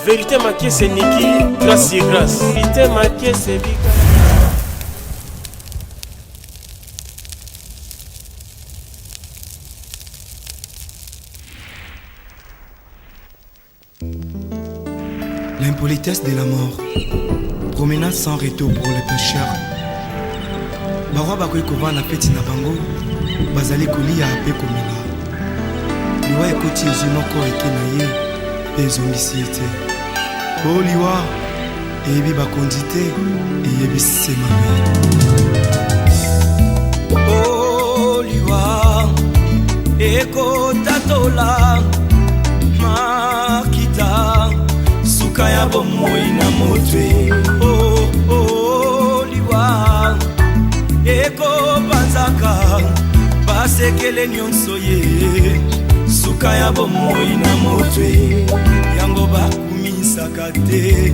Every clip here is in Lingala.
Vérité maquée c'est Niki, grâce et grâce. Vérité maquée c'est Bika. L'impolitesse de la mort. Promenade sans retour pour les pécheurs. Barwa bakoy kova na peti na bango. Bazali kolia ape komela. Liwa ekoti ezumoko eke na ye. Ezongisi ete. Oh liwa. Eyebi bakondi te. Eyebi semame. Oh liwa. Eko tatola. Makita. Sukaya bomoi na motwe. Oh oh liwa. Eko banzaka. Basekele nyonso ye. Sukaya bomoi na motwe. Yango bakumisaka te.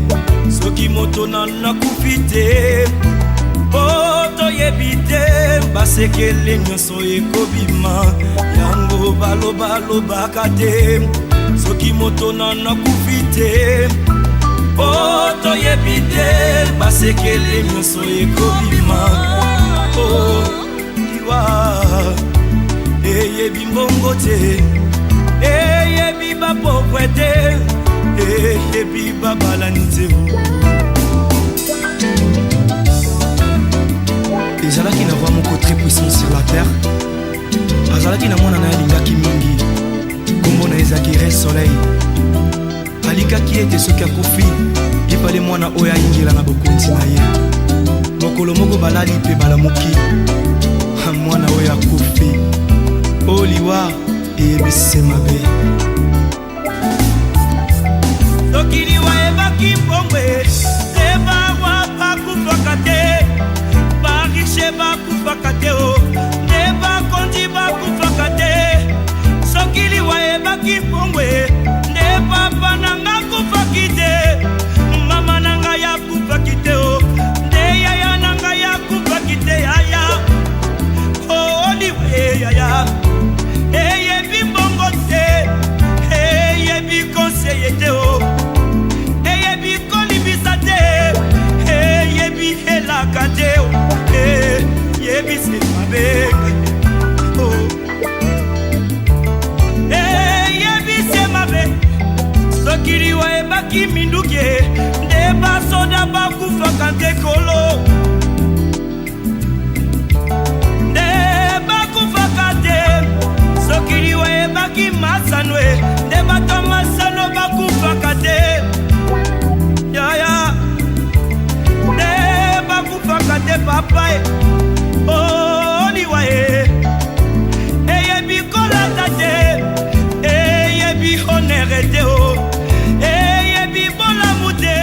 Soki moto na kupite. Poto yebite. Basekele nyonso ekobima. Yango baloba te. Soki moto na kupite. Poto yebite. Basekele nyonso ekobima. Oh liwa. Eyebi mbongo te. Eyebi bapokwe te. Eyebi babalani te. Ezalaki na roi moko très puissant sur la terre. Azalaki na mwana na ye alingaki mingi. Kombo na ezaki Re Soleil. Alikaki ete soki akufi ipale mwana oyo ayingela na bokonzi na ye. Mokolo moko balali mpe balamuki. Mwana oyo akufi. Oh liwa eyebisi mabe. Soki liwa ebaki mbongwe. Ebarwa bakufaka te. Barishe bakufaka te o. Nebakondi bakufaka te. Soki liwa ebaki mbongwe. Nepapa nanga kufaki te. Mama nanga ya kufaki te o. Yaya nanga ya kufaki te yaya. Oh liwa yaya. Eyebi mbongo te. Eyebi konseye te o. Eyebi kolibisa te. Eyebi helaka te o. Eyebi se mabe. Eyebi se mabe. Soki liwa ebaki minduke. Nde basoda bakufaka nte kolo. Nde bakufaka te. Soki liwa ebaki masanwe. Nde bato masano bakufaka te. Yaya. Nde bakufaka te papa. Oh liwa e. Eyebi kolata te. Eyebi honere te o. Eyebi bolamu te.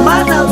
Mana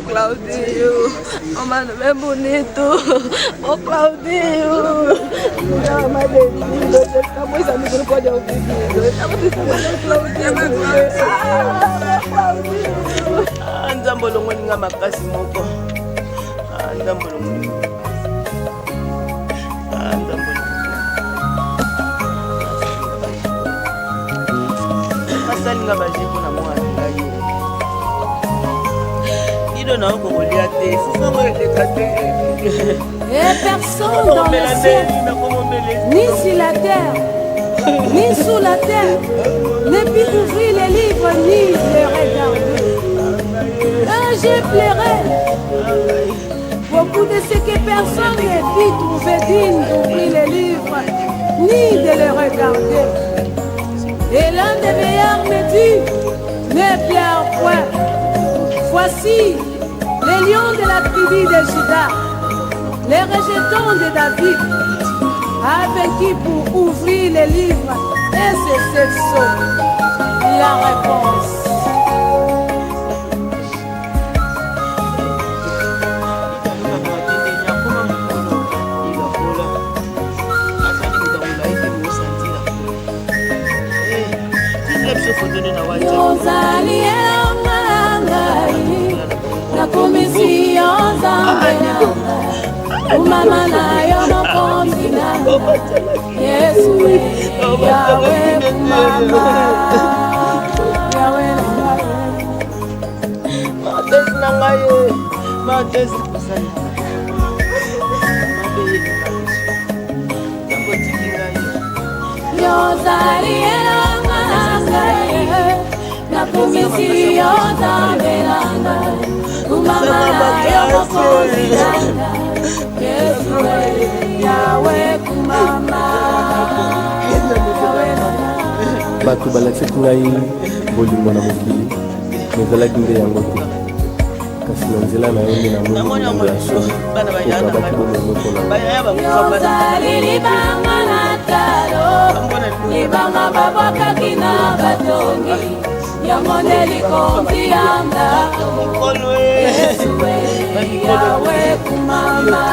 Claudinho, o mano é bonito, ô Claudinho. Não, mas ele tá muito amigo, não pode ouvir isso. Ele tá muito Claudinho. Nzambolongo ninga makasi moko. Nzambolongo. Masalinga bajibu na mwana ngayo. Et personne dans le ciel, ni sur la terre, ni sous la terre, ne peut ouvrir les livres ni les regarder. Quand j'ai pleuré, beaucoup de ce que personne ne peut trouver digne d'ouvrir les livres ni de les regarder. Et l'un des veillards me dit, ne pleure point. Voici les lions de la tribu de Juda, les rejetons de David, a vaincu pour ouvrir les livres. Et c'est cette la réponse. Mama na yo mokonzi na Yesu Yahweh mama Yahweh Mates na ngaye Mates kusali Yozali elanga na kumisi yozambelanga Mama na yo mokonzi na bato balakisaki ngai bolingo na mokili nezalaki nde yango te kasi na nzela na yo nde namoni yango ya solo okabaki bomemoko yozali libanga na talo libanga babwakaki na batongi yango nde likonzi ya ndako Yesue yawe kumama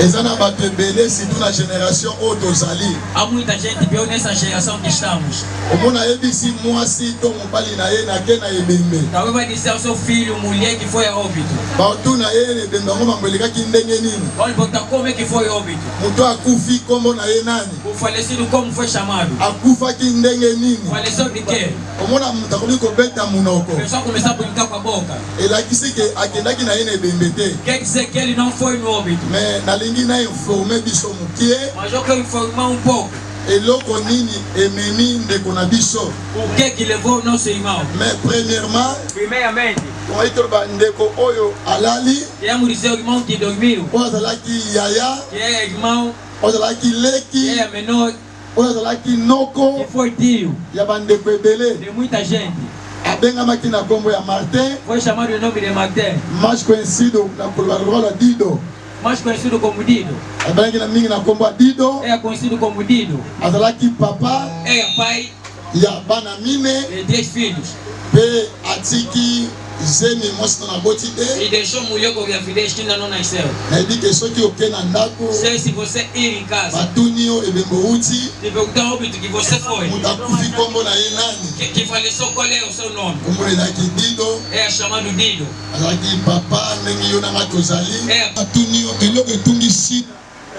Ezana batebele situ na génération otozali. Há muita gente pior nessa geração que estamos. Omona ebisi mwasi to mobali na ye na ke na ebembe. Talvez vai dizer ao seu filho, mulher que foi a óbito. Bautu na ye ebembe ngoma mbeleka kindenge nini. Pode botar como é que foi a óbito. Muto akufi kombo na ye nani. O falecido como foi chamado. Akufa kindenge nini. Faleceu de quê? Omona mutakuli ko beta munoko. O pessoal começou a brincar com a boca. Elakisi ke akendaki na ye na ebembe te. Quer dizer que ele não foi no óbito. Mais na lingi na informer biso mukie. Mas eu quero informar um pouco. Eloko nini emeni ndeko na biso. O que levou o nosso irmão? Mais Primeiramente, on itolba ndeko oyo alali. queremos dizer o irmão que dormiu. Ozalaki yaya. Que é irmão. Ozalaki leki. Que é menor. Ozalaki noko. Que foi tio. Ya bandeko ebele. De muita gente. Abengamaki na kombo ya Martin. Foi chamado o nome de Martin. Mais conhecido na Colorado Dido. Mais conhecido como Dido. Abengamaki na mingi na kombo Dido. É conhecido como Dido. Azalaki papa. É pai. Ya bana mine. De 3 filhos. Pe atiki zemi mosi na boti E te. deixou mulher com gravidez que ainda não nasceu. Na ebi ke soki oke na ndako. Sei se você ir em casa. Batuni yo ebembo uti. Te perguntar ao óbito que você foi. Mutakufi kombo na ye nani. Que faleceu, qual é o seu nome? Kombo elaki Dido. É chamado Dido. Azalaki papa ndenge yo nanga tozali. É. Batuni yo eloko etungi shit.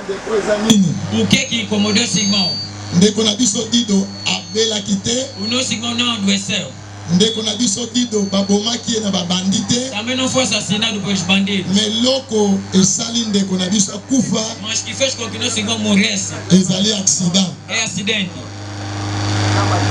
Ndeko eza nini. O que incomodou esse irmão? Ndeko na biso Dido abelaki te. O nosso irmão não adoeceu. Ndeko na biso Dido babomaki ye na babandi te. Também não foi assassinado pelos bandidos. Mais loko esali ndeko na biso akufa. Mas que fez com que nosso irmão morresse. Ezali accident. É acidente.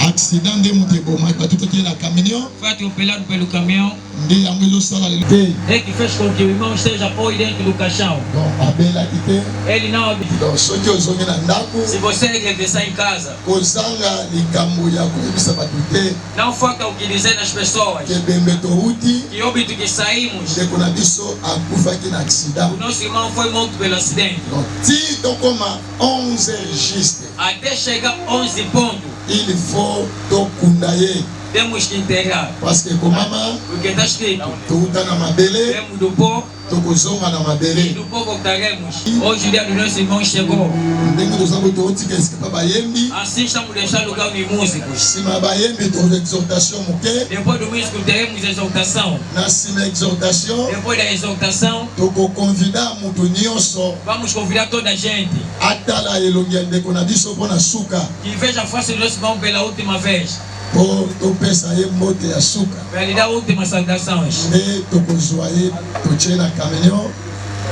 Accident nde moto ebomaki bato tokie na camion. Foi atropelado pelo caminhão. Nde yango ezosala lelo te. É que fez com que o irmão esteja hoje dentro do caixão. Donc abelaki te. Ele não habitou. Donc soki ozongi na ndako Se você regressar em casa, kozanga likambo ya koyebisa bato te. não falta o que dizer nas pessoas. Kebembe touti. Que óbito que saímos, Ndeko na biso akufaki na accident. o nosso irmão foi morto pelo acidente. Donc ti tokoma 11 juste. Até chegar 11 pontos, Il faut tokunda ye. temos que enterrar. Parce que komama Porque está escrito, touta na mabele temos do pó tokozonga na e mabele. do pó voltaremos. Hoje o dia do nosso irmão chegou. Ndenge tozango totika esika pa bayembi. Assim estamos deixando lugar de músicos. Sima bayembi toza exhortation moke. Depois do músico teremos exaltação. Na sima exhortation Depois da exaltação, tokokonvida mutu nyonso vamos convidar toda a gente atala elongi ya ndeko na biso mpo na suka que veja a face do nosso irmão pela última vez. mpo topesa ye mbote ya suka. Para lhe dar últimas saudações. Nde tokozwa ye totie na camion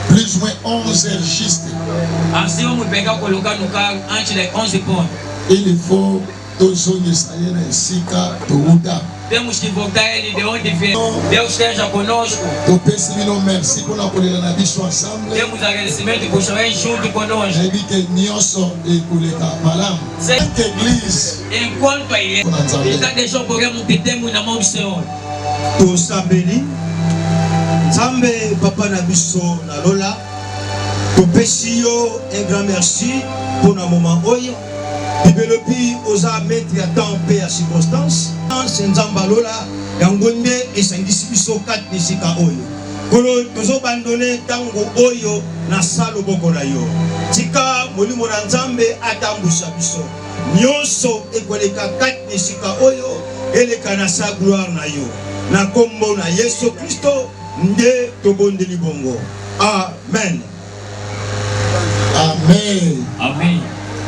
plus ou moins 11 heures juste. Assim vamos pegar e colocar no carro antes das 11 pontos. Il faut tozongisa ye na esika touta. Temos que voltar ele de onde veio. Deus esteja conosco. Topesi bino merci mpona kolela na biso ensemble. Temos agradecimento por estar junto conosco. Nayebi ke nyonso ekoleka malamu. Cette église Enquanto a igreja está deixando o programa que temos na mão do Senhor. tosambeli nzambe papa na biso na lola topesi yo un grand merci mpona moment oyo bibelobi oza maître ya temps mpe ya circonstance se nzambe alola yango nde esangisi biso kati na esika oyo kolo tozobandone ntango oyo na sa loboko na yo tika molimo na nzambe atambwisa biso nyonso ekoleka kati na esika oyo eleka na sa gloire na yo na kombo na Yesu Kristo nde tobondeli bongo. Amen. Amen. Amen.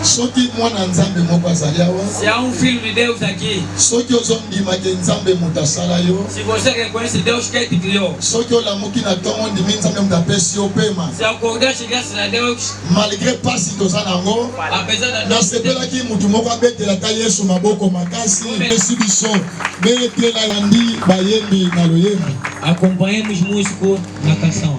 Soki mwana nzambe moko azali awa. Se há filho de Deus aqui. Soki ozondima ke nzambe moto asala yo. Se você reconhece Deus que te criou. Soki olamuki na tongo ndimi nzambe moto apesi yo pema. Se acordaste graças a Deus. Malgré pasi toza nango. Apesar da nasepelaki mutu moko abetela ta Yesu maboko makasi. Esi biso betela yandi bayembi na loyembi. Acompanhemos músico na canção.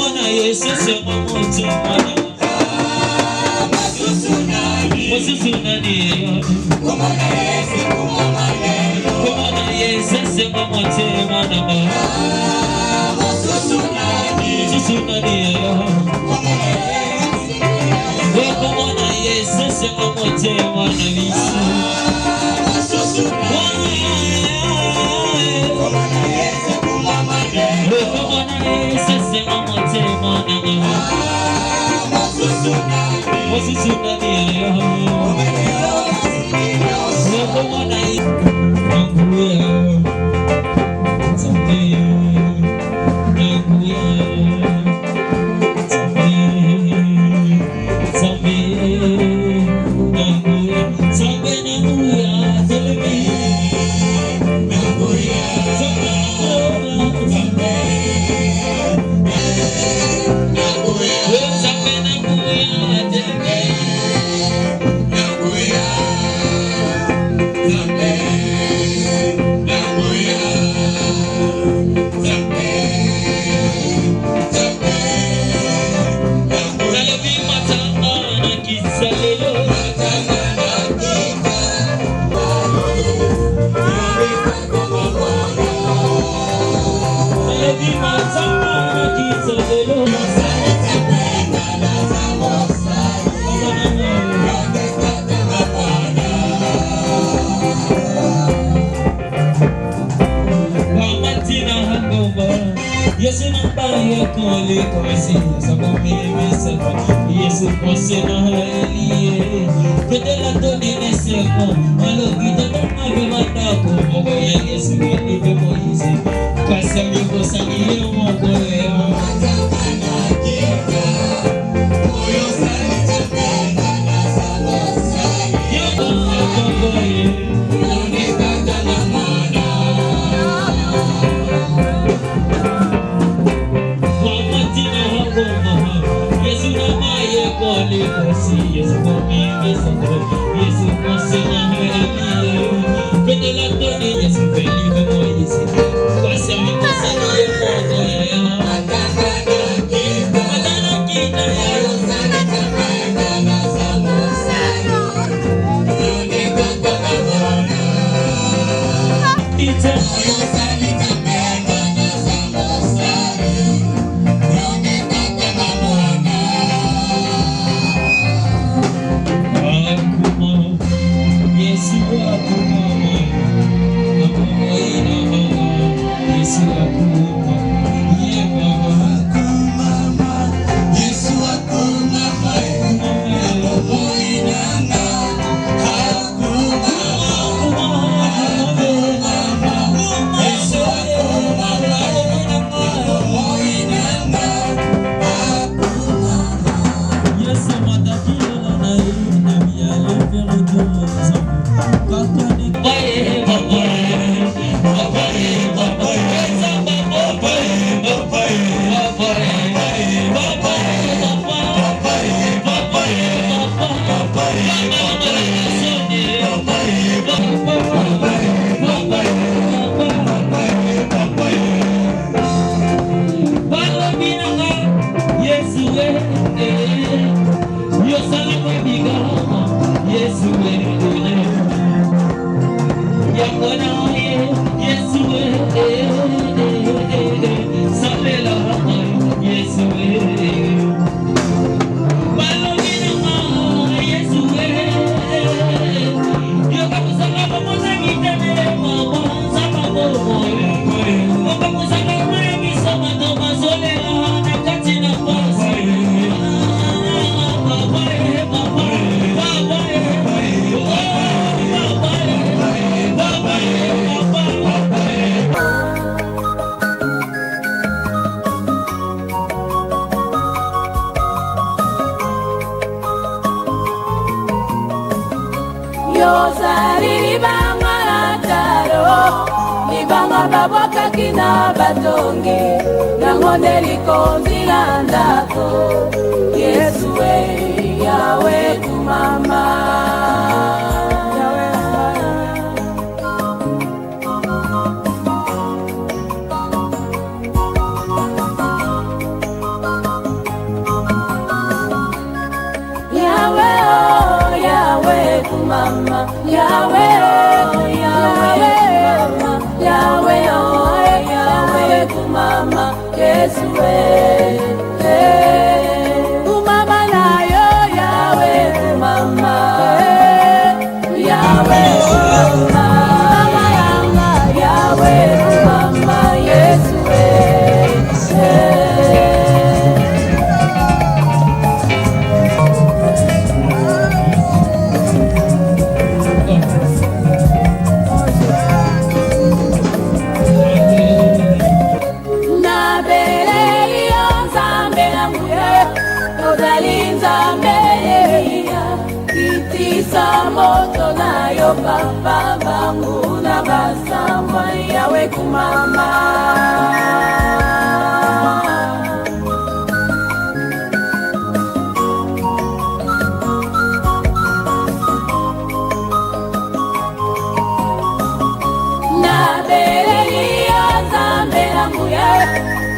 Komona Yesu sema moto mwana Mosusunani Komona Yesu sema moto mwana Mosusunani Komona Yesu sema moto mwana Visu Yesu nambaye kole kwasi sabomeme sako Yesu posena haliye kedela tonene seko malo kita tamabe matako mogo ya Yesu ibe moise kasami bosangiye mogo ya matamana kita oyo sali tepena na samosa yo boye nonekata na mana Yesu namaye kole kasi Yesu komime sako Yesu konsena haliye kedela toni Yesu felibe moise kasami bosangiye mogo ya matamana kita yo sali tepena na samosa nonekata na mana ita yo sali tepena na samosa babwakaki na batongi yango nde likonzi la ndako Yesu yawe kumama kumama, Yahweh, Yahweh, Yahweh, Yahweh, kumama, Yesu, kumama na yo, Yahweh, kumama, Yahweh, kumama yanga, Yahweh, kumama, Yesu, moto na yo papa bangu na basamba Yahweh kumama na beleli ya zambe yangu ya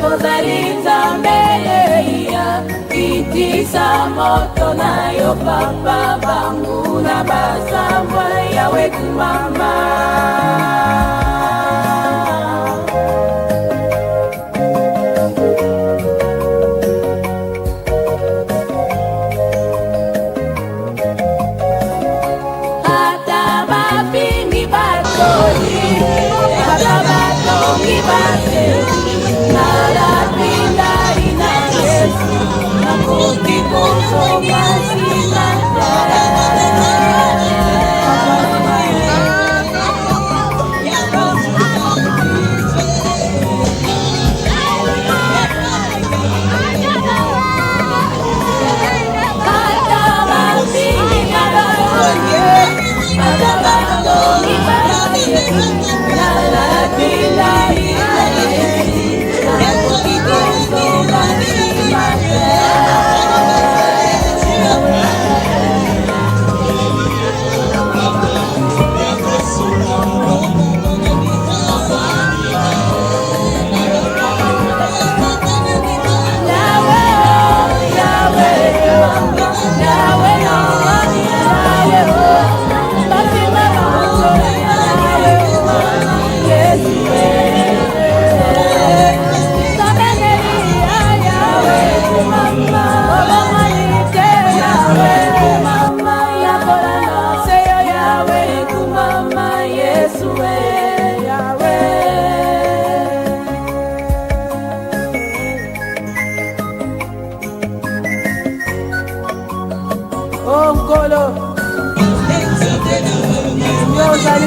ozali nzambe ya itisa moto na yo papa bangu na basamba Yahweh kumama hata bapingi batoli hata batongi bateli na lapinda ina Yesu nakoki kozonga sina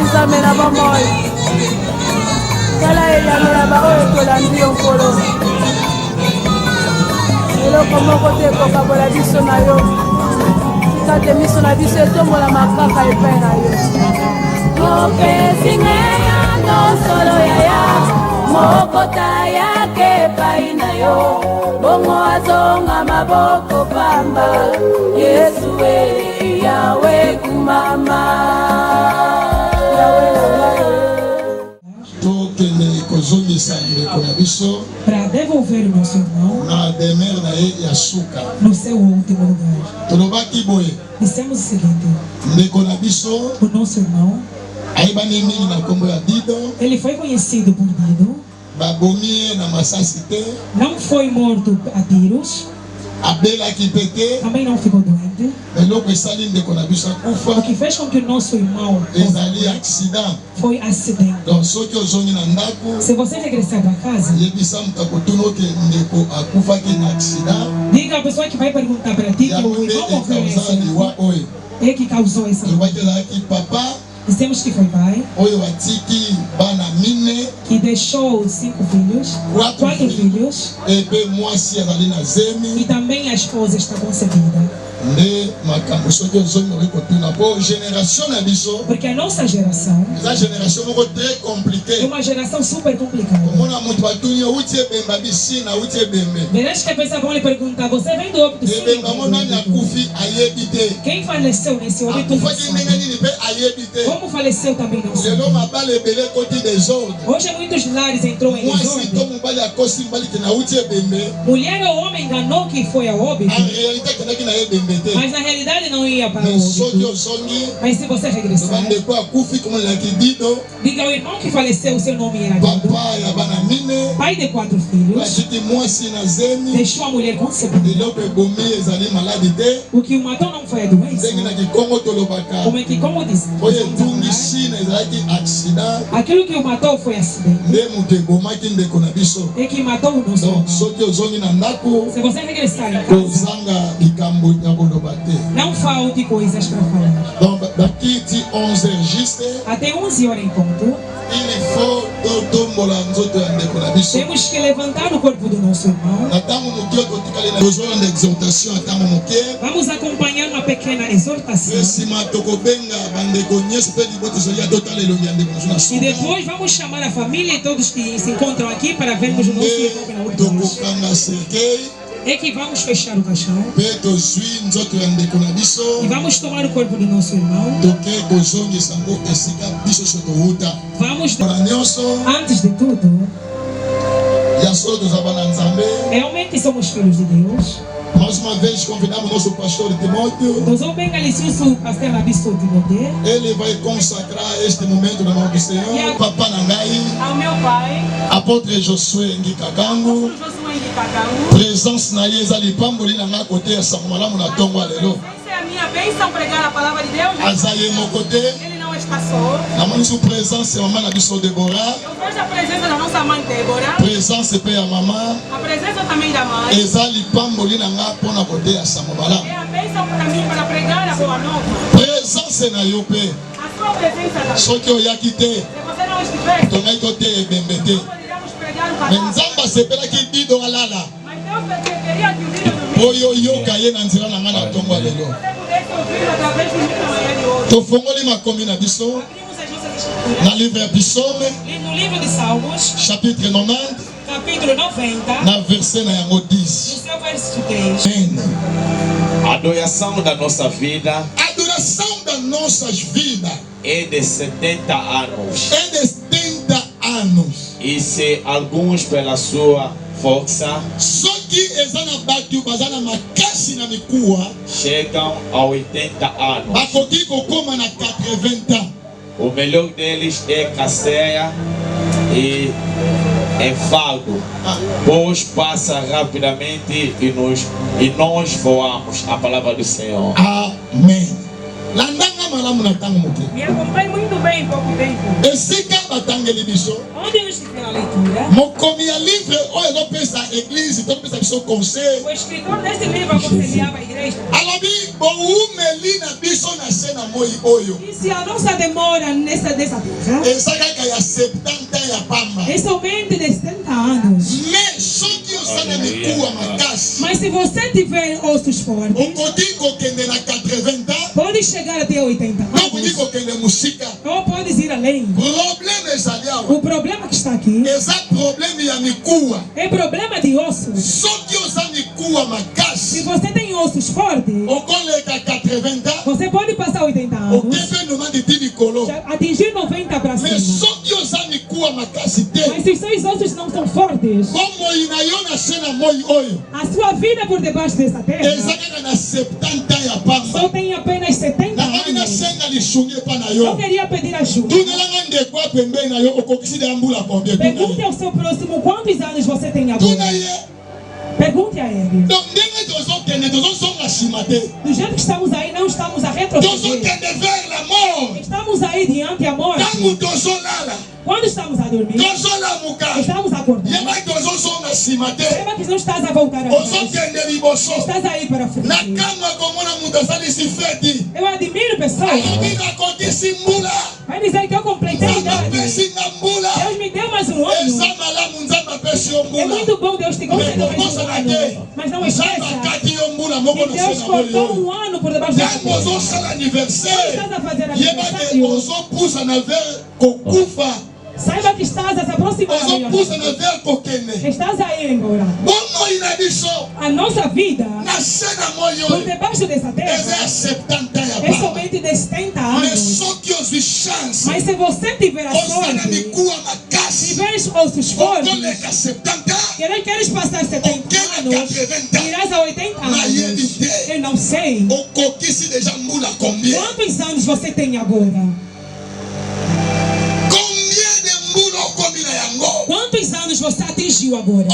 Zamena bamoy kala eyamela baoyo tolandi yo nkolo eloko moko te ekokabola biso na yo tate miso na biso etombola makaka epai na yo opesingeya nosolo yaya mokota yake epai na yo bongo azonga maboko pamba Yesu Yahweh kumama para devolver o nosso irmão no seu último lugar. Dissemos o seguinte: o nosso irmão, ele foi conhecido por Dido, não foi morto a tiros, também não ficou doente. O que fez com que o nosso irmão foi acidente. Se você regressar para casa, diga à pessoa que vai perguntar para ti que o irmão morreu é que causou essa doença. Dissemos que foi pai, que deixou 5 filhos, 4 filhos, e também a esposa está concebida. Porque a nossa geração é uma geração super complicada. Verás que a pessoa vai lhe perguntar: você vem do óbito? Quem faleceu nesse óbito? Como faleceu também não sei. Hoje muitos lares entrou em desordem. Mulher ou homem enganou que foi ao óbito. Mas na realidade não ia para o óbito. Mas se você regressar, diga ao irmão que faleceu, o seu nome era Guido, pai de 4 filhos, deixou a mulher concebida. O que o matou não foi a doença. Como é que, como diz? Aquilo que o matou foi acidente. E que matou o nosso irmão. Se você regressar em casa, não falte coisas para falar. Até 11 horas em ponto, temos que levantar o corpo do nosso irmão. Vamos acompanhar uma pequena exortação. E depois vamos chamar a família e todos que se encontram aqui para vermos o nosso irmão pela última vez. É que vamos fechar o caixão e vamos tomar o corpo do nosso irmão. Vamos, antes de tudo, realmente somos filhos de Deus. Mais uma vez convidamos nosso pastor Timóteo. Ele vai consagrar este momento na mão do Senhor. Papá Nangai, ao meu pai, apóstolo Josué Ngikakangu, presença na Yeza Lipamboli na minha côté a Samalamu na Tongo Alelo. Essa é a minha bênção pregar a palavra de Deus. Azaye meu côté. Ele não está só. Na mão sua presença, mamãe na biso Deborah. Eu vejo a presença da nossa mãe Deborah. Presença pe a mamãe. A presença também da mãe. Eza Lipamboli na minha pona côté a Samalamu. É a bênção para mim para pregar a boa nova. Presença na Yope. A sua presença da. Só que eu ia quitar. Se você não estiver, Tongai tote bembete. poderíamos pregar o palavra. Nzamba sepela ki dido alala. Mas Deus queria que o vídeo do Oyo yo kaye na nzira na ngana tongo alelo. você pudesse ouvir através do vídeo da manhã de hoje. Tofongoli makomi na biso Abrimos as nossas escrituras. na livre ya Psaume No livro de Salmos, chapitre 90 capítulo 90, na verset na yango no 10. seu verso 3. Amen. Adoração da nossa vida Adoração das nossas vidas é de 70 anos. é de 70 anos. E se alguns pela sua força Só que ezana batu bazana makasi na mikuwa chegam a 80 anos. bakoki kokoma na 80 ans. O melhor deles é Casseia e Enfado, pois passa rapidamente e nós voamos. A palavra do Senhor. Amen. Landanga malamu na tango moke. Me acompanhe muito bem, pouco tempo. Esika batangeli biso. Onde eu estive na leitura, Mokomi ya livre oyo ezopesa église topesa biso conseil. o escritor deste livro aconselhava a igreja. Alobi boumeli na biso na se na moi oyo. E se a nossa demora dessa terra Eza kaka ya 70 ans ya pamba. é somente de 70 anos. Mais soki osala mikuwa makasi Mas se você tiver ossos fortes, okoki kokende na 80 ans pode chegar até 80 okoki anos. kokende mosika. Ou pode ir além. Problème ezali awa. O problema que está aqui Eza problème ya mikuwa. é problema de ossos. Soki oza mikuwa Se makasi você tem ossos fortes, okoleka 80 ans você pode passar 80 anos, okepe nomandi ti likolo. atingir 90 para Mais cima. soki oza mikuwa makasi te Mas se os seus ossos não são fortes, bomoi na yo na se na moi oyo a sua vida por debaixo dessa eza terra kaka na 70 ans ya pamba. só tem apenas 70 Nakoki anos. nasenga lisungi epa na Eu yo. queria pedir ajuda. Tunelanga ndeko apembeni na yo okokisi de ambula combien. Pergunte ao seu próximo quantos anos você tem agora. Tuna ye. Pergunte a ele. Donc ndenge tozokende tozosonga nsima te. Do jeito que estamos aí, não estamos a retroceder. Tozokende vers la mort. Estamos aí diante da morte. Ntango tozolala Quando estamos a dormir, tozolamuka estamos acordando. yebaki tozosonga nsima te. Saiba que não estás a voltar atrás. Ozokende liboso. Estás aí para Na frente. kanga komona mutu asalisi feti. Eu admiro pessoas. Alobi nakokisi mbula. Vai dizer que eu completei a Nzambe idade. apesi nga mbula. Deus me deu mais um Eza ano. malamu Nzambe apesi yo É mbula. muito bom Deus te conceder mais um ano. Mas não Nzambe esqueça akati yo mbula moko que na Deus se na moi cortou oyo. um ano por debaixo da Ntango terra. ozosala anniversaire Estás a fazer yebaki aniversário. ozopusa na vers kokufa. Saiba que estás a se aproximar. Ozopusa na vers kokende. Estás a ir embora. bomoi na biso A nossa vida na se na moi por oyo debaixo dessa eza terra ya 70 ans ya é pamba. somente de 70 Mais anos. soki ozwi chance Mas se você tiver a ozala sorte, mikuwa makasi tiveres ossos fortes. Queres passar 70 anos, irás a 80 anos. Eu não sei. Quantos anos você tem agora? Quantos anos você atingiu agora?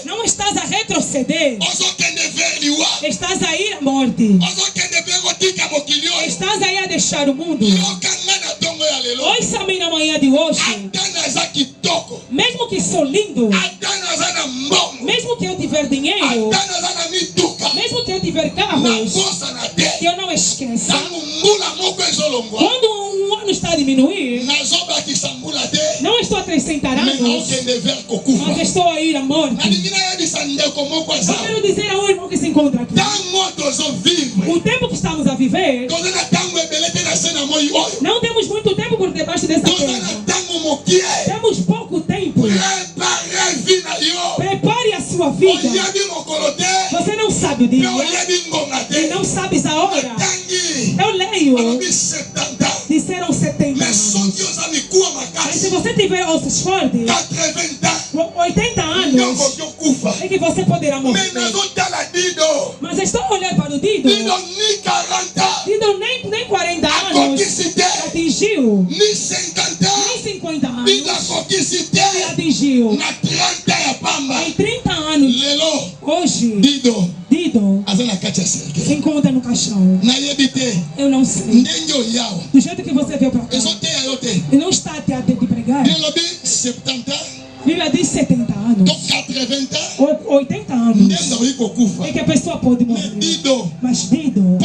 Não estás a retroceder. Estás a ir à morte. Estás aí a deixar o mundo. Ouça a minha manhã de hoje. Mesmo que sou lindo, mesmo que eu tiver dinheiro, mesmo que eu tiver carros, que eu não esqueça. Quando um ano está a diminuir, não estou a acrescentar anos, mas estou a ir à morte. Eu quero dizer ao irmão que se encontra aqui, o tempo que estamos a viver, não temos muito tempo por debaixo dessa terra. Temos pouco tempo. Prepare a sua vida. Você não sabe o dia e não sabes a hora. Eu leio, disseram 70 anos. Mas se você tiver ossos fortes, 80 anos, é que você poderá morrer. Mas estou a olhar para o Dido. Dido nem 40 anos atingiu. Nem 50 anos ele atingiu. Em 30 anos, hoje, Dido se encontra no caixão. Eu não sei. Do jeito que você veio para cá, e não está até de pregar. Bíblia diz 70 anos, ou 80 anos, é que a pessoa pode morrer. Mas Dido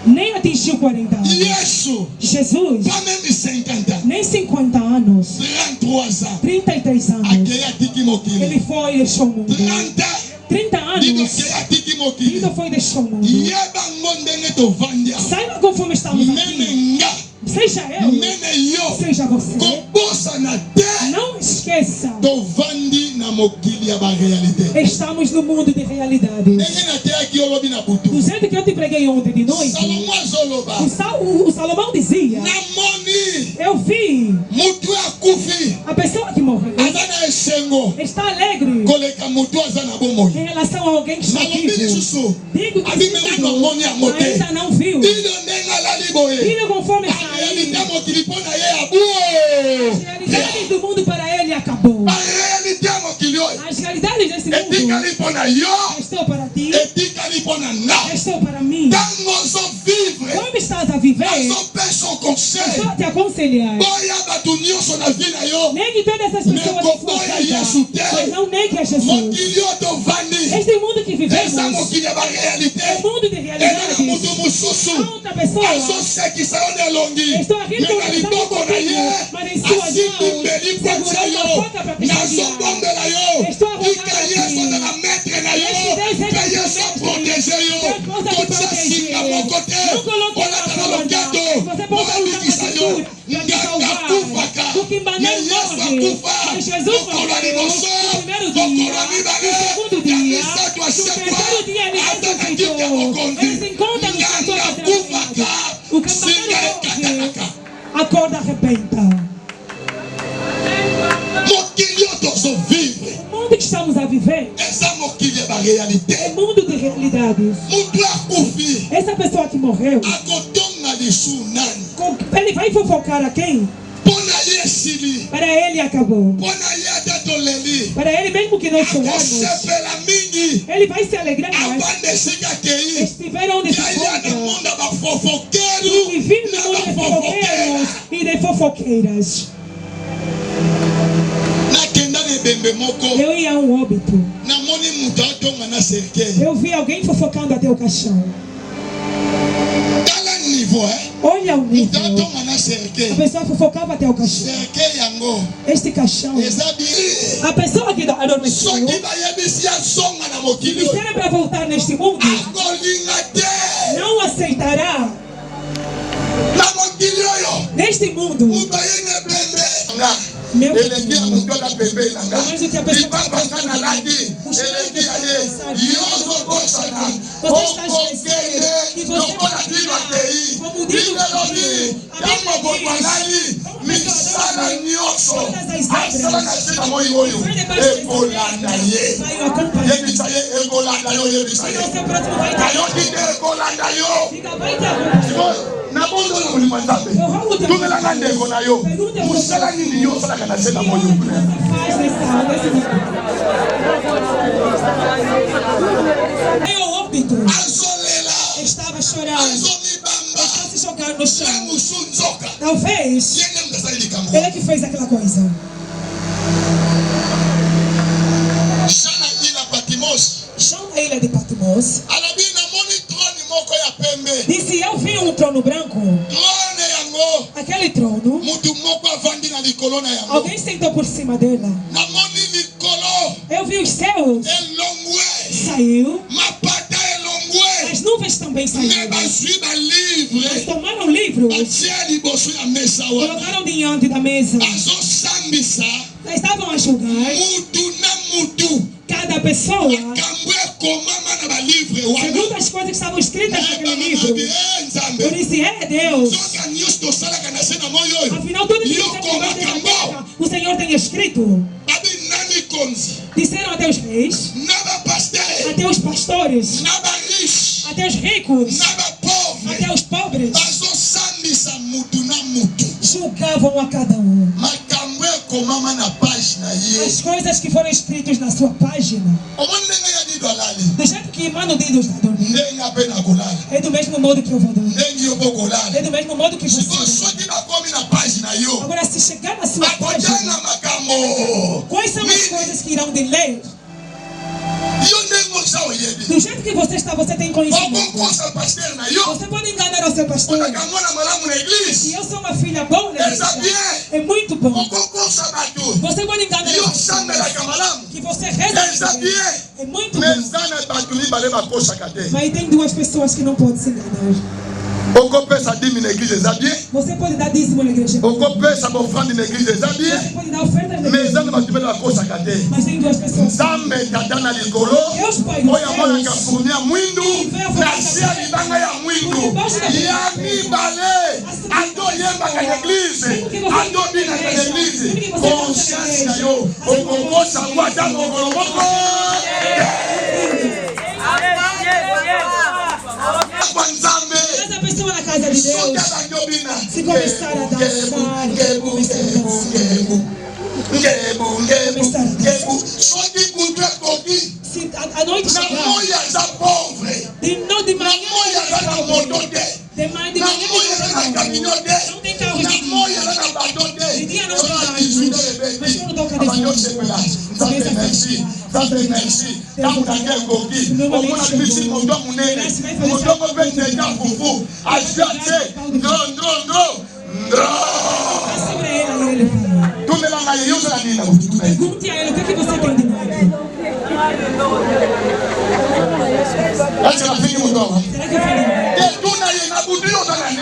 nem atingiu 40 anos. Jesus nem 50 anos, 33 anos, ele foi e deixou o mundo. 30 anos, Dido foi e deixou o mundo. Saiba conforme estamos aqui. Seja eu, seja você, não esqueça, estamos no mundo de realidades. Do jeito que eu te preguei ontem de noite, o Salomão dizia, eu vi a pessoa que morreu está alegre em relação a alguém que está vivo. Digo que ainda não viu. Diga conforme está aí. As realidades do mundo para ele acabou. As realidades desse mundo estou para ti, estou para mim. Quando estás a viver, estou a te aconselhar, nem que todas essas pessoas na sua vida, mas não negue a Jesus. Este mundo que vivemos é um mundo de realidades. A outra pessoa, estou a rir conversando um pouquinho, mas em suas mãos segurando a faca para te desviar. Estou a rogar aqui. Este Deus é Deus que proteger. Não coloque na corda. Você pode usar a cintura para te salvar. O que morre, mas Jesus morreu no primeiro dia, no segundo dia, no terceiro dia ele ressuscitou. Ele se encontra no setor da terra. O campanário morre, a corda arrebenta. O mundo que estamos a viver é mundo de realidades. Essa pessoa que morreu, ele vai fofocar a quem? Para ele acabou. Para ele, mesmo que nós choramos, ele vai se alegrar mais. Estiver onde se encontra, e vive no mundo de fofoqueiros e de fofoqueiras. Eu ia a um óbito. Eu vi alguém fofocando até o caixão. Olha o nível. A pessoa fofocava até o caixão. Este caixão, a pessoa que adormeceu, se disser para voltar neste mundo, não aceitará. Neste mundo, meu Deus, mas o que a pessoa vai passar na live, você está esquecendo que você como diz o nyonso asala na se na moi oyo ekolanda ye yebisa ye ekolanda yo yebisa ye nayoki te ekolanda yo na bondo na molimo nzambe tumelanga ndeko na yo mosala nini yo osalaka na se na moi estava chorando, estava se jogando no chão. Talvez ele que fez aquela coisa. Chão na ilha de Patmos. Disse: eu vi um trono branco. Aquele trono, alguém sentou por cima dela. Eu vi os céus. Saiu. As nuvens também saíram. Eles tomaram livros. Colocaram diante da mesa. Estavam a julgar cada pessoa segundo as coisas que estavam escritas naquele livro. Eu disse: é Deus. Afinal, tudo que o Senhor tem escrito. Disseram até os reis, até os pastores, até os ricos, até os pobres. Julgavam a cada um. As coisas que foram escritas na sua página. Do jeito que Mano Dido está dormindo, é do mesmo modo que eu vou dormir. É do mesmo modo que você. Agora, se chegar na sua página, quais são as coisas que irão de ler? Do jeito que você está, você tem conhecimento. Você pode enganar o seu pastor. Se eu sou uma filha boa, é muito bom. Você pode enganar o pastor. Que você reza. É muito bom. Mas tem duas pessoas que não podem se enganar. Você pode dar dízimo na igreja. Você pode dar oferta na igreja. Mas tem duas pessoas. Deus Pai do essa pessoa na casa de Deus, se começar a dançar, se a noite chegar, de manhã não tem carro de dia não tem carro, mas quando toca de pergunte a ele o que você tem de novo. Será que eu falei? Pergunte a ele o que você tem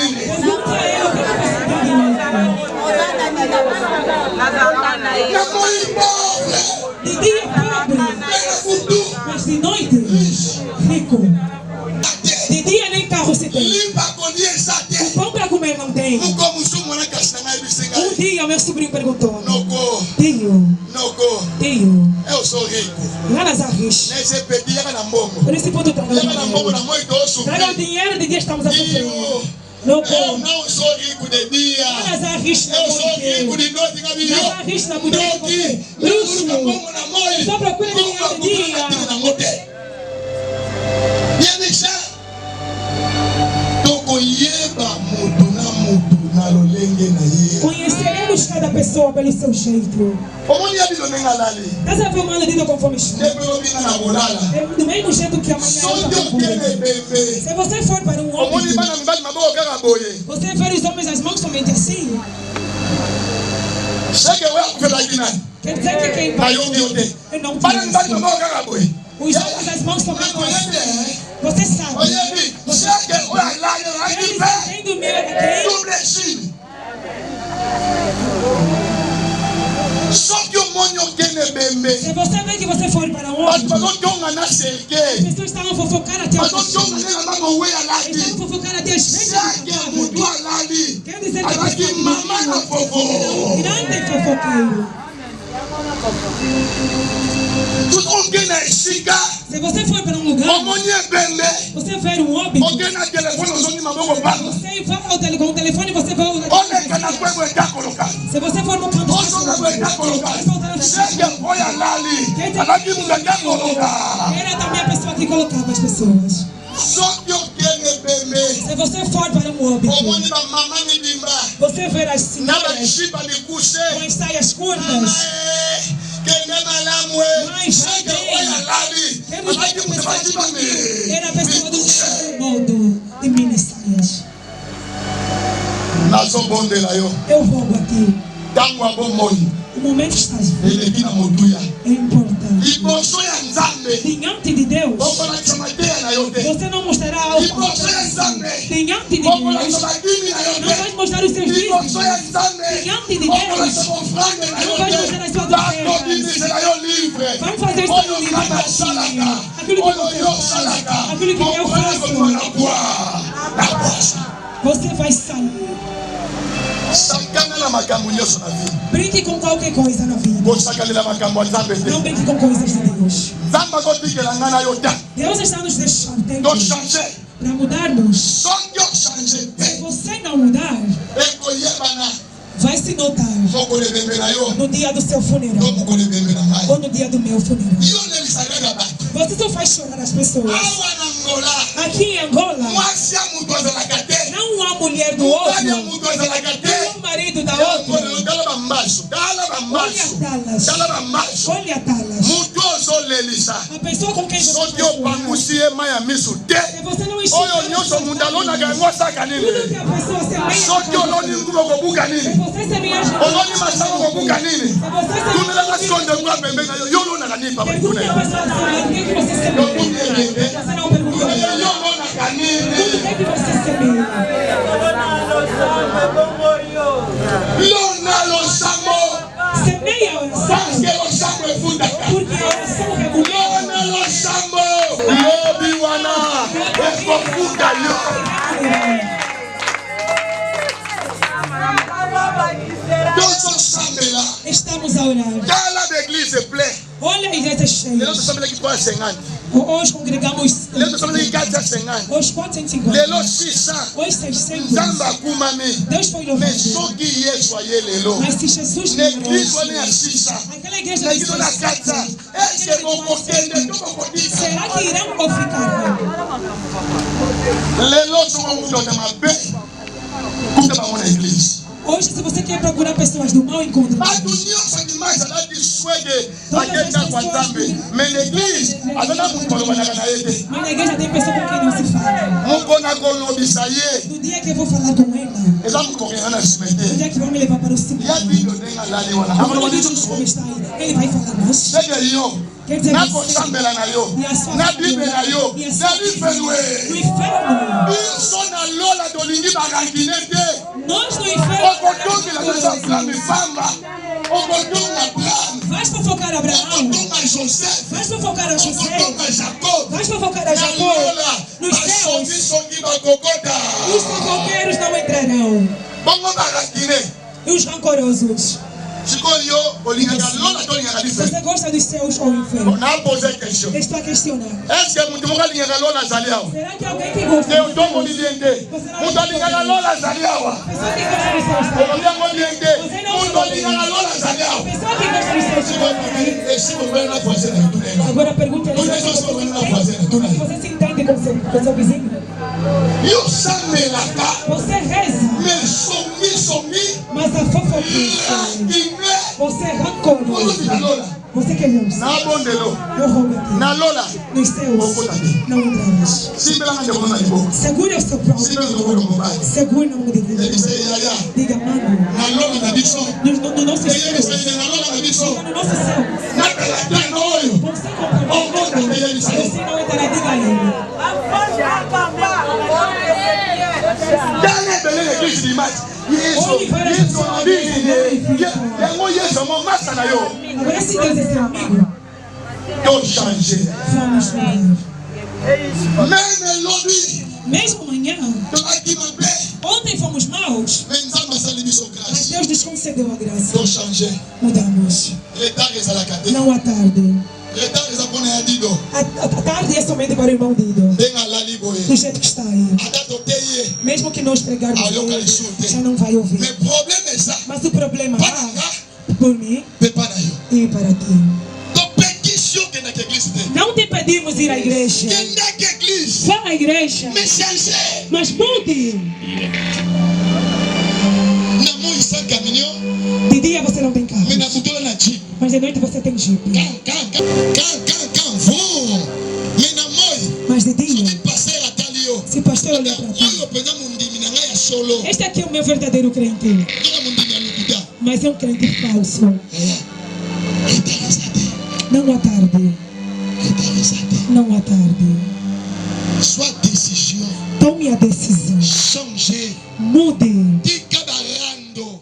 de novo. De dia pobre, mas de noite rico. De dia nem carro se tem. O pão para comer não tem. Um dia meu sobrinho perguntou: Tio, eu sou rico. Eu disse: pode traga o dinheiro de dia estamos a sofrer. Eu não sou rico de dia. Eu sou rico de noite. Só procura dinheiro de dia. Conheceremos cada pessoa pelo seu jeito. Essa foi uma medida conforme está. Do mesmo jeito que amanhã. Se você for para um homem, você vê os homens as mãos somente assim. Quer dizer que quem vai não tem. Os homens as mãos somente assim. Você sabe. Eles têm do medo daqui. Se você vê que você for para um homem, as pessoas estavam fofocando até as vezes. Estavam fofocando até as vezes. Quer dizer que grande fofoca. Se você for para um lugar, você vê um óbito, você fala com o telefone, você vai se você for no canto, era também a pessoa que colocava as pessoas. Se você for para um óbito, você verá as senhoras com as saias curtas. Era a pessoa do modo de mini saias. Eu rogo aqui. O momento está é importante. Diante de Deus, você não mostrará algo. Diante de Deus, não vai mostrar os seus vícios. Diante de Deus, não vai mostrar as suas ofertas. Vamos fazer isso no livro da China. Aquilo que eu faço, você vai sair. Brinque com qualquer coisa na vida. Não brinque com coisas de Deus. Deus está nos deixando para mudarmos. Se você não mudar, vai se notar no dia do seu funeral ou no dia do meu funeral. Você só faz chorar as pessoas. Aqui em Angola, não há mulher do outro, não há marido da outra. Olha Talas. A pessoa com quem você não enxerga, tudo que a pessoa se semeia oração, porque a oração estamos a orar. Olha a igreja cheia. Hoje congregamos hoje 450. Hoje 600. Deus foi louvado. Mas se Jesus não aquela igreja será que irão ou ficarão? Hoje, se você quer procurar pessoas do mal, encontra. Mas na igreja tem pessoas com quem não se fala. No dia que eu vou falar com ela, no dia que vão me levar para o cemitério, ele vai falar mais. Quer dizer, na Bíblia, nós no inferno vais fofocar Abraão, vais fofocar a José, vais fofocar a Jacó. Nos céus, os fofoqueiros não entrarão. E os rancorosos. Você gosta dos céus ou do inferno? Estou a questionar. Será que alguém que gosta de Deus? Agora pergunta ele. Você se entende com seu vizinho? Você reza, mas a fofoquista, você é rancoroso. Você que é Deus. Eu rogo aqui. Nos céus não entrarás. Segure o seu próprio. Segure no nome de Deus. Diga, mano. No nosso céu. No nosso céu. Você compreende. Você não entrará. Diga a ele. Agora se Deus é seu amigo, vamos mesmo amanhã, ontem fomos maus, mas Deus nos concedeu a graça. changer. Mudamos. Retard ezalaka te. Não há tarde. Retard eza mpona ya Dido. A tarde é somente para o irmão Dido. Ndenge alali boye. Do jeito que está aí. Ata toteyi ye. Mesmo que nós pregarmos ayoka ele, lisusu te. já não vai ouvir. Mais problème eza. Mas o problema Mpa na nga. por mim mpe mpa na yo. e para ti. Topekisi yo kendaka eglise te. Não te pedimos ir à igreja. Kendaka eglise. Vá à igreja. Mais changer. Mas mude. Na moi 100 caminhons. De dia você não tem carro. Mais na butola na jeep. Mas de noite você tem jeep. Vou. Mais na moi. Mas de dia. Soki passer atali yo. Se o pastor olhar para ti. Oyo penza mundimi na ngai ya solo. Este aqui é o meu verdadeiro crente. Toka mundimi ya lokuta. Mas é um crente falso. Retard eza te. Não há tarde. Retard eza te. Não há tarde. Sua décision. Tome a decisão. Changer. Mude. Tika barando.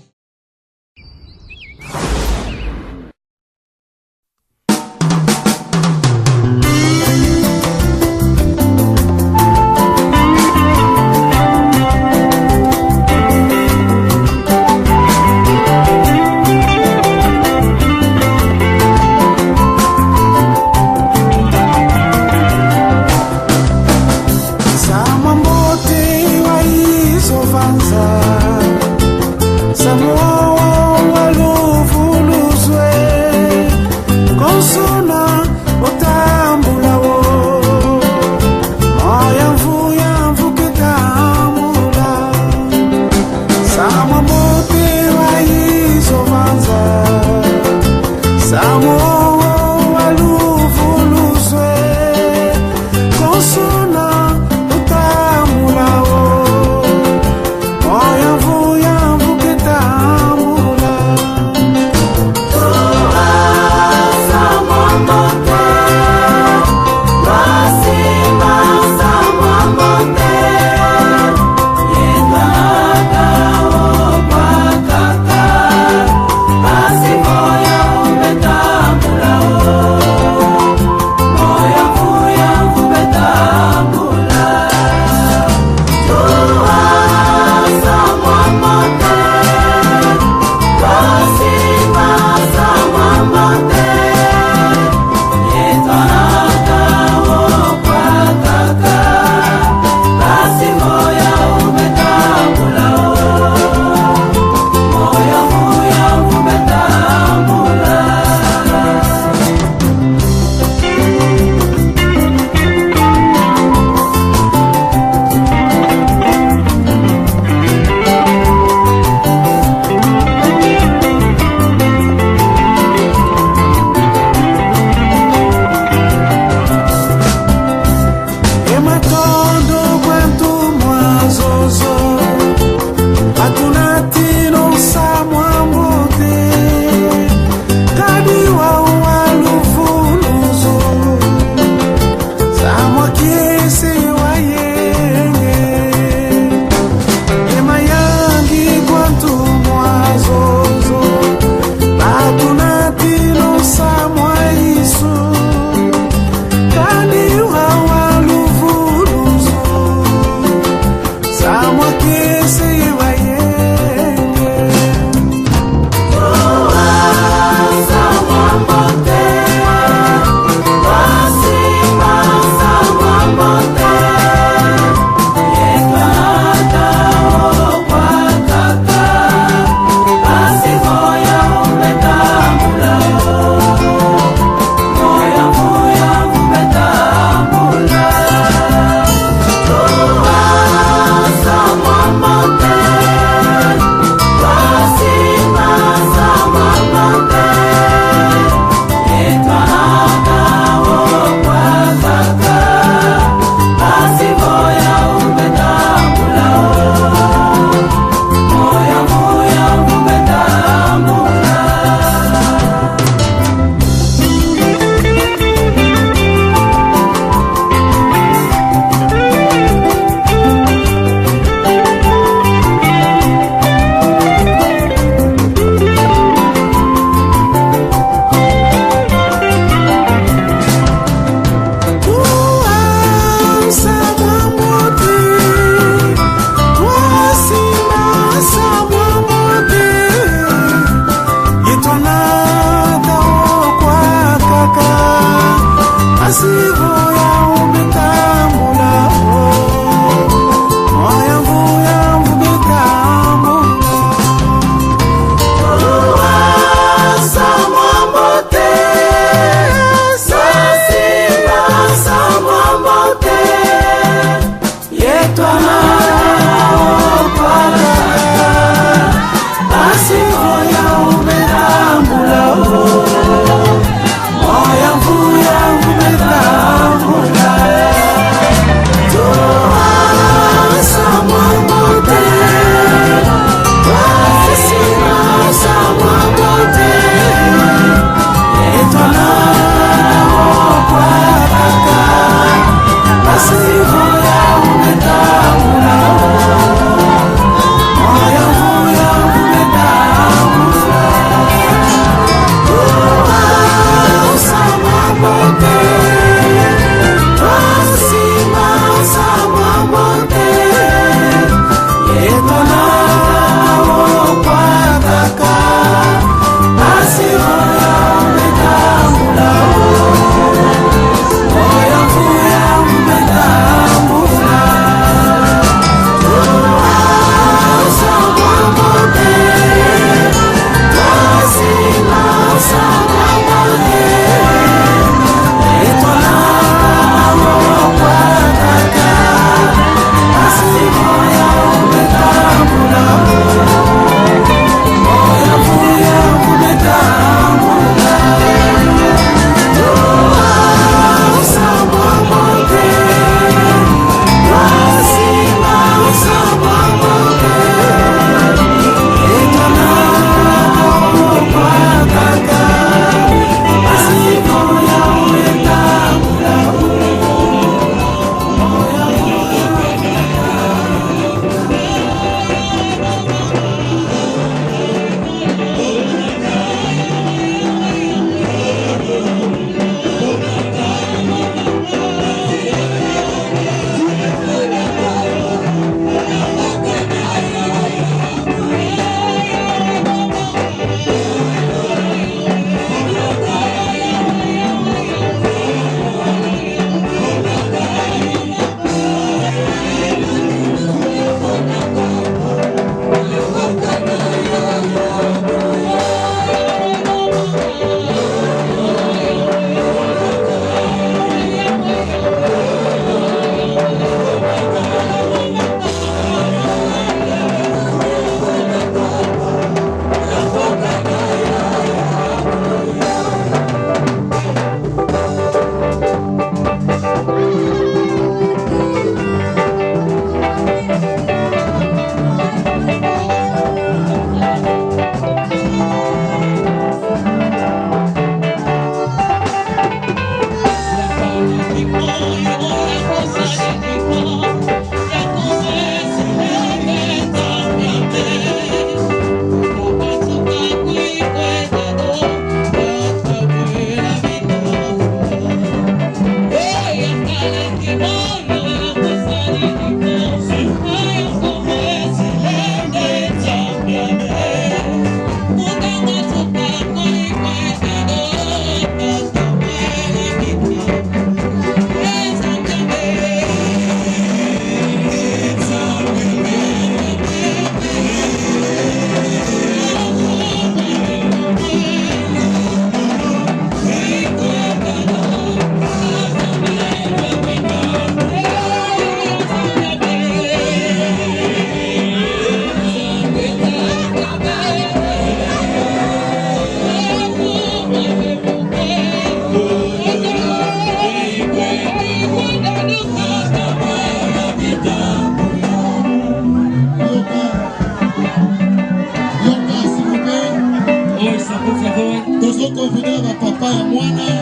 Sama mbote wa izo vanza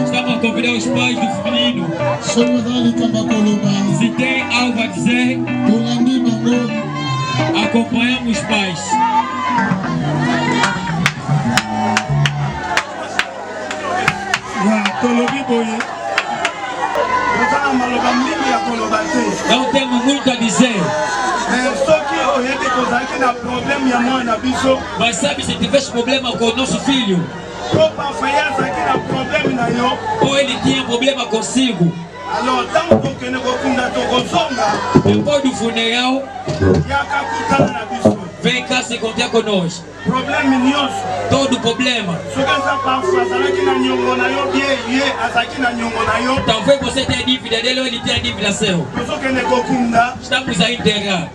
Estamos convidando os pais do menino. Se tem algo a dizer, acompanhamos os pais. Não temos muito a dizer. Mas sabe, se tivesse problema com o nosso filho, ou ele tinha problema consigo, depois do funeral, vem cá se encontrar conosco. Todo problema. Talvez você tenha dívida dele ou ele tenha dívida seu. Estamos a integrar.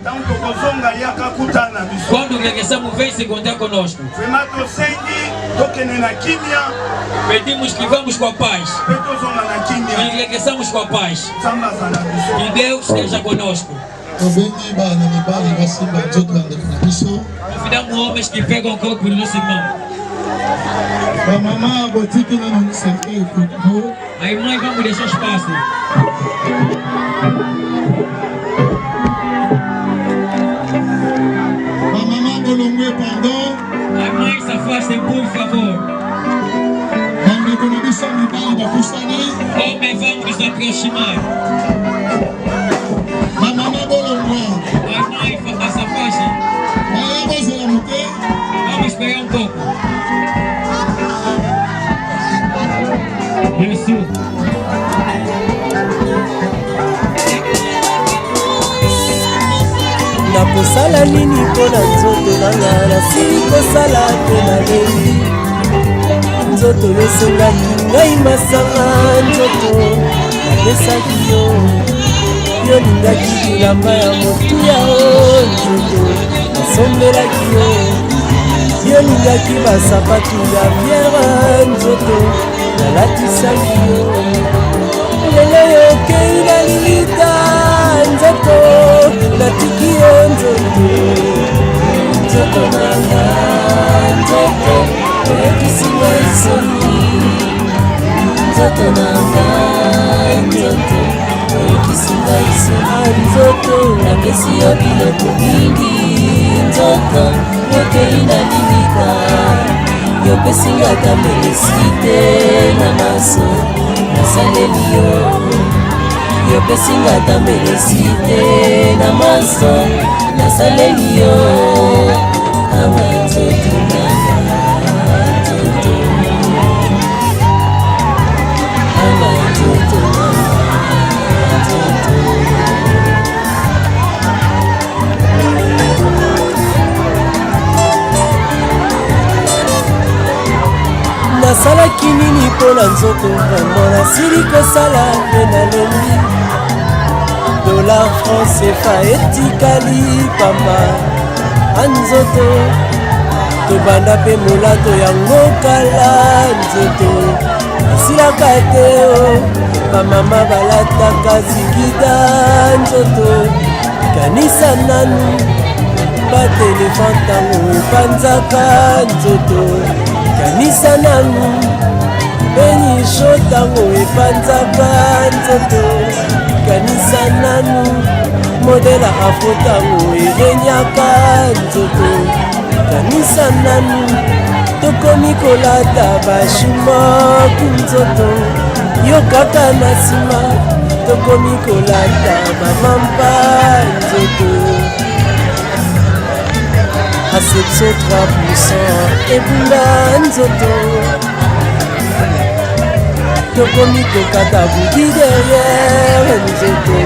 Quando regressamos, vem se encontrar conosco. Pedimos que vamos com a paz e regressamos com a paz. Que Deus esteja conosco. Convidamos homens que pegam o corpo do nosso irmão. A irmã, vamos deixar espaço. A mãe se afastem, por favor. Homem, vamos nos aproximar. A mãe se afaste. Vamos esperar um pouco. Jesus. nakosala nini mpo na nzoto nanga nasili kosala mpe nalembi nzoto yosengaki ngai masanga nzoto napesaki yo yolingaki bilamba ya motuya o nzoto nasombelaki yo yolingaki basapatu ya biere nzoto nalatisaki yo lelo yokei na lilita nzoto natiki yo nzoto nzoto nanga nzoto oyekisinga esoni nzoto nanga nzoto oyekisinga esoni nzoto napesi yo biloko mingi nzoto yokei na lilita yopesingaka melisite na maso nasaleli yo yopesingaka melisite na maso nasaleli yo awa nzoto nanga nzoto awa nzoto nanga nzoto nasalaki nini mpo na nzoto vraimen nasili kosala mpe nalembi dolar franc efa etikali pamba anzoto tobanda mpe molato yango kala nzoto esilaka te o bamama balataka zikida nzoto kanisa nanu batelefon ntango epanzaka nzoto kanisa nanu benisho ntango epanzaka nzoto kanisa nanu modela afo ntango erenyaka nzoto kanisa nanu tokomi kolata bashumaku nzoto yo kaka na nsima tokomi kolanda bamamba nzoto à 703% ebunda nzoto tokomi kokata budi derrière nzoto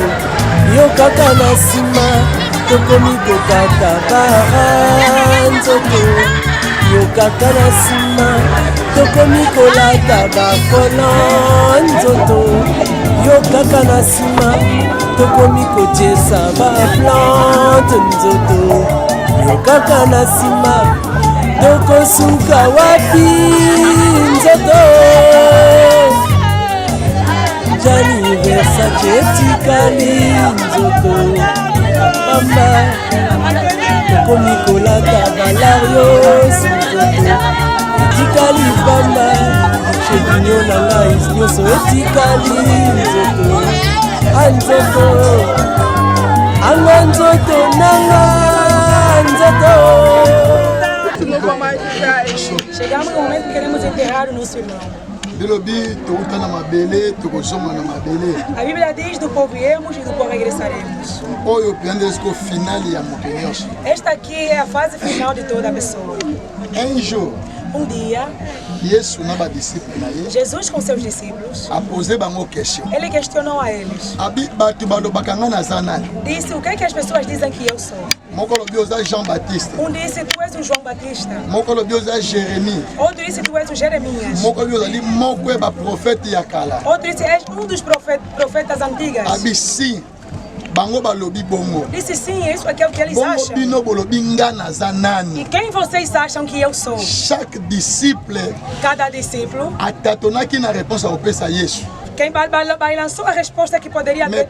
yo kaka na nsima tokomi kokata bara nzoto yo kaka na nsima tokomi kolata bakolo nzoto yo kaka na nsima tokomi kotiesa baplante nzoto yo kaka na nsima tokosuka wapi nzoto Jani Versace etikali nzoto pamba tokomi kolata balarios nzoto etikali pamba chevinyo na ngai nyonso etikali nzoto anzoto anga nzoto nanga nzoto. Chegamos no momento que queremos enterrar o nosso irmão. A Bíblia diz do povo iremos e do povo regressaremos. Esta aqui é a fase final de toda a pessoa. Um dia, Jesus com seus discípulos, ele questionou a eles. Disse, o que é que as pessoas dizem que eu sou? Um disse, tu és um João Batista. Outro disse, tu és um Jeremias. Outro disse, és um dos profetas antigos. Disse sim, isso aqui é o que eles acham. E quem vocês acham que eu sou? Cada discípulo. Quem lançou a resposta que poderia dar.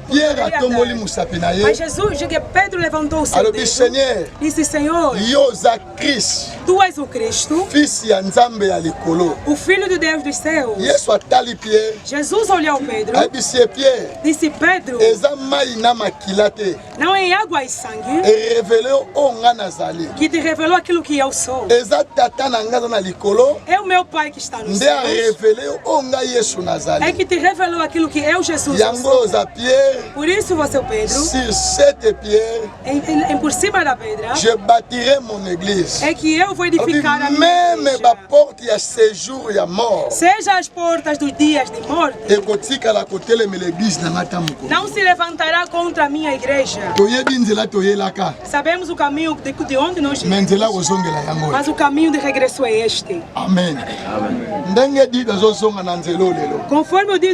Mas Jesus, Pedro levantou o seu dedo. Disse, Senhor, tu és o Cristo, o Filho de Deus dos céus. Jesus olhou Pedro. Disse, Pedro, não é água e sangue que te revelou aquilo que eu sou. É o meu Pai que está no céu. É que te revelou aquilo que eu, Jesus, sou. Por isso, você, Pedro, por cima da pedra, é que eu vou edificar a minha igreja. Seja as portas dos dias de morte, não se levantará contra a minha igreja. Sabemos o caminho de onde nós viemos, mas o caminho de regresso é este. Amém. Conforme o dia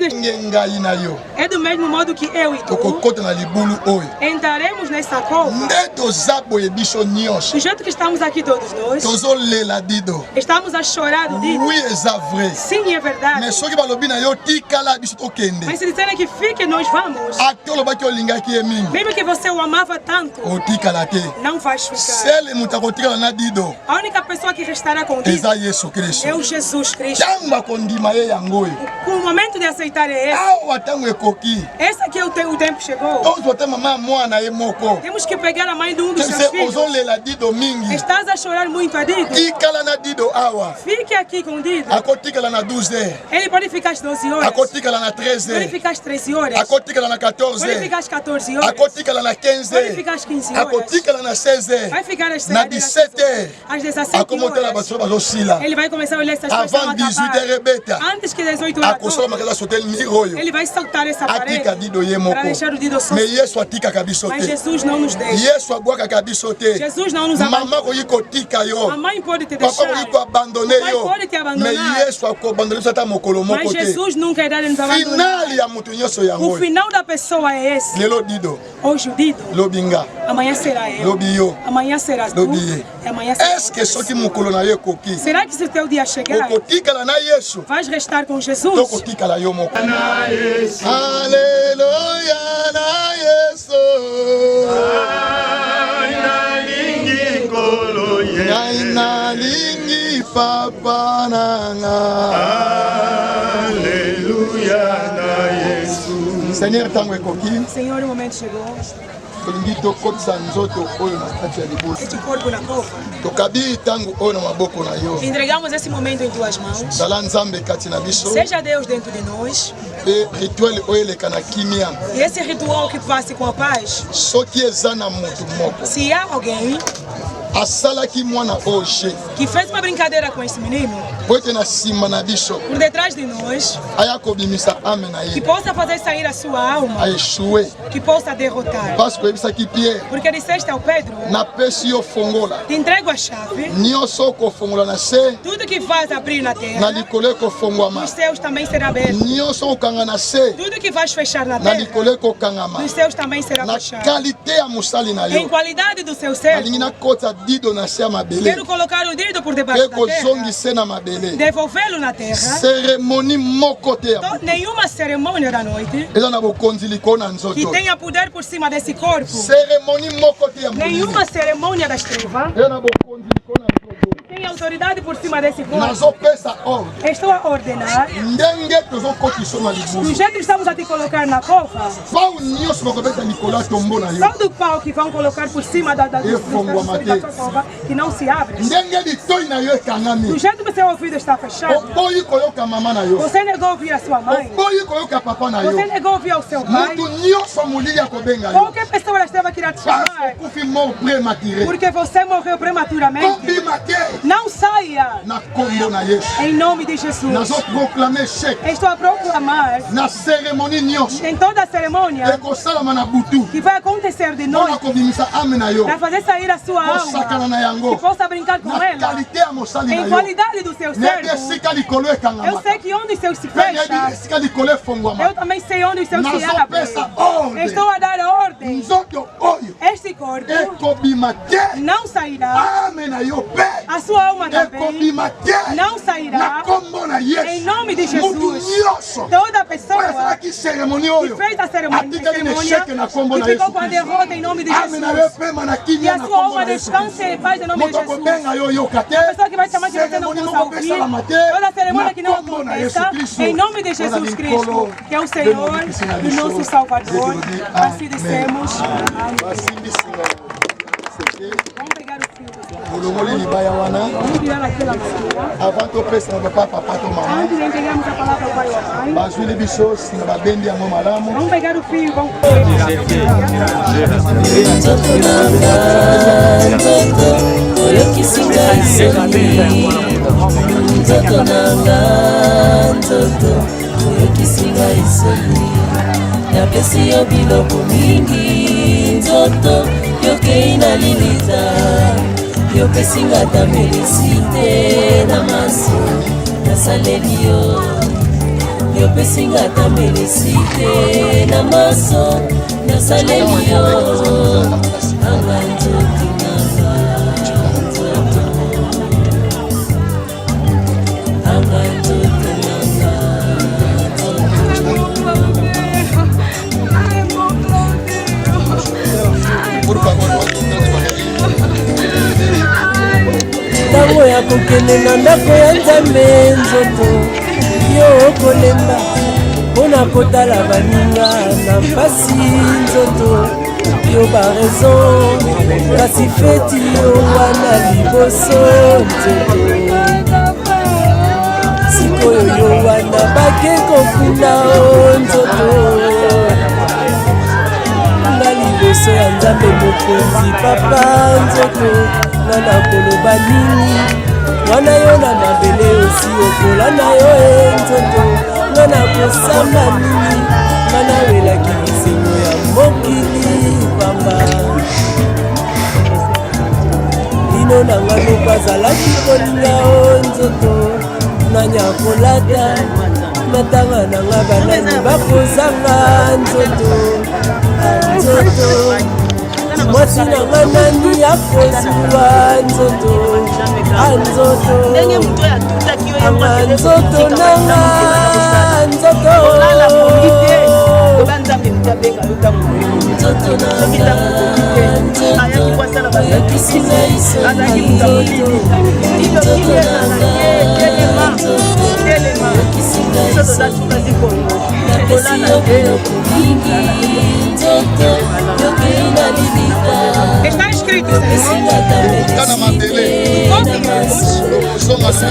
é do mesmo modo que eu e tu entraremos nessa cova. Do jeito que estamos aqui todos nós, estamos a chorar do dia. Sim, é verdade. Mas se disserem que fique, nós vamos. Mesmo que você o amava tanto, não vais ficar. A única pessoa que restará contigo é o Jesus Cristo. O momento de aceitar é esse. Esse aqui é o tempo chegou. Temos que pegar a mãe de um dos seus filhos. Estás a chorar muito a Dido? Fique aqui com Dido. Ele pode ficar às 12 horas. Pode ficar às 13 horas. Pode ficar às 14 horas. Pode ficar às 15 horas. Vai ficar às 17 horas. Ele vai começar a olhar essas pessoas antes que 18 horas. Ele vai saltar essa parede para deixar o Dido só. Mas Jesus não nos deixa. Jesus não nos abandona. A mãe pode te deixar. O pai pode te abandonar. Mas Jesus nunca irá nos abandonar. O final da pessoa é esse. Hoje o Dido. Amanhã será eu. Amanhã serás tu. Amanhã serás tu. Será que se o teu dia chegar, vais restar com Jesus? Aleluia, na Yesu. Na lingi papa nanga. Aleluia, na Yesu. Senhor, tango ekoki. Senhor, o momento chegou. tolingi tokotisa nzoto oyo na kati ya liboso tokabi tango oyo na maboko na yo. Entregamos esse momento em tuas mãos. Zala nzambe kati na biso. Seja Deus dentro de nós. E rituel oyo eleka na kimia. E esse ritual que passe com a paz. Soki eza na moto moko. Se há alguém asalaki mwana oje que fez uma brincadeira com esse menino, por detrás de nós, que possa fazer sair a sua alma, que possa derrotar, porque disseste ao Pedro, te entrego a chave, tudo que vais abrir na terra, os céus também será aberto, tudo que vais fechar na terra, os céus também será fechado. Em qualidade do seu servo, quero colocar o dedo por debaixo da terra, devolvê-lo na terra. Nenhuma cerimônia da noite que tenha poder por cima desse corpo. Nenhuma cerimônia das trevas tem autoridade por cima desse corpo. Estou a ordenar, do jeito que estamos a te colocar na cova, todo pau que vão colocar por cima da cova, que não se abre, do jeito que seu ouvido está fechado, você negou ouvir a sua mãe, você negou ouvir ao seu pai, qualquer pessoa estava querendo te chamar, porque você morreu prematuramente. Não saia, em nome de Jesus. Estou a proclamar, em toda a cerimônia que vai acontecer de noite, para fazer sair a sua alma, que possa brincar com ela, em qualidade do seu servo. Eu sei que onde os seus se fecham, eu também sei onde os seus se abrem. Estou a dar a ordem, este corpo não sairá, a sua alma também não sairá, em nome de Jesus. Toda pessoa que fez a cerimônia, que ficou com a derrota em nome de Jesus, e a sua alma descanse em paz em nome de Jesus. A pessoa que vai chamar que você não possa ouvir, toda a cerimônia que não aconteça, em nome de Jesus Cristo, que é o Senhor e o nosso Salvador. Assim dissemos. Vamos pegar o fio. Vamos tirar aquela maçã. Antes de entregarmos a palavra ao pai ou à mãe, vamos pegar o fio e vamos yo pesinga ta melisite na maso na salelio yo pesinga ta melisite na maso na salelio anganzo ntango ya kokende na ndako ya Nzambe nzoto yo okolemba mpona kotala baninga na mpasi nzoto yo baraison kasi feti yo wana liboso nzoto sikoyo yo wana bake kofunda o nzoto na liboso ya Nzambe mokonzi papa nzoto nana koloba nini wana yo na mabele osi okola na yo nzoto nana kosamba nini nana welaki bisengo ya mokili pamba lino na nga moko azalaki kolinga o nzoto nanya kolata matanga na nga banani bakozanga nzoto nzoto mwasi na nga nani akozwa nzoto anzoto anga nzoto nanga nzoto nzoto nanga oyokisinga isoni nzoto napesi yo biloko mingi nzoto yokei na Kana matele. Lokozonga na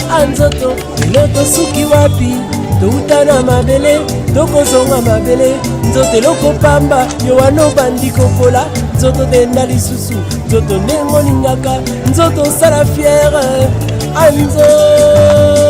Anzoto, loto suki wapi, touta na mabele, tokozonga mabele, nzoto loko pamba, yoano bandi kokola, nzoto tenda lisusu, nzoto nengo ningaka, nzoto sala fiere, anzoto.